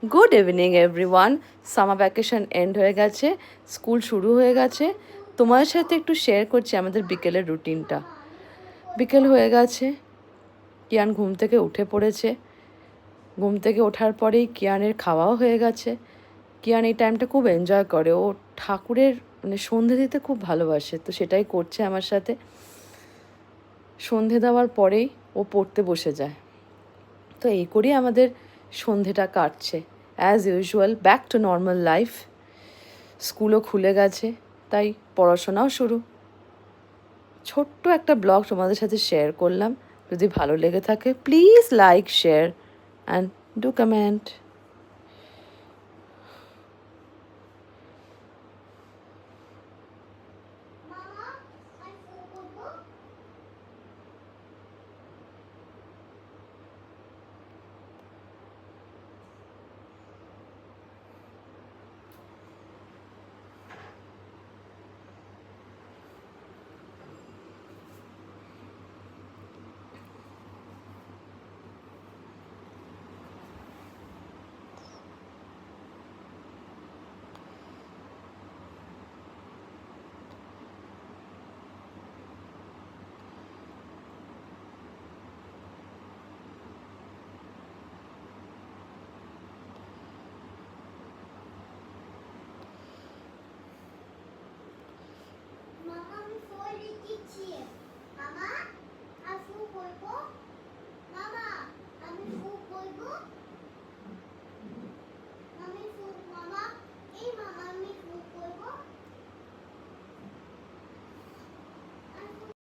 Good evening everyone. Summer vacation end হয়ে গেছে, school শুরু হয়ে গেছে। তোমার সাথে একটু শেয়ার করছি আমাদের বিকেলের রুটিনটা। বিকেল হয়ে গেছে, কিয়ান ঘুম থেকে উঠে পড়েছে। ঘুম থেকে ওঠার পরেই কিয়ানের খাওয়াও হয়ে গেছে। কিয়ান এই টাইমটা খুব এনজয় করে, ও ঠাকুরের সন্ধে দিতে খুব ভালোবাসে, তো সেটাই করছে আমার সাথে। সন্ধে দেওয়ার পরেই ও পড়তে বসে যায়। তো এই করেই আমাদের সন্ধেটা কাটছে। As usual, back to normal life. স্কুলও খুলে গেছে, তাই পড়াশোনাও শুরু। ছোট্ট একটা ব্লগ তোমাদের সাথে শেয়ার করলাম। যদি ভালো লেগে থাকে please like, share and do comment.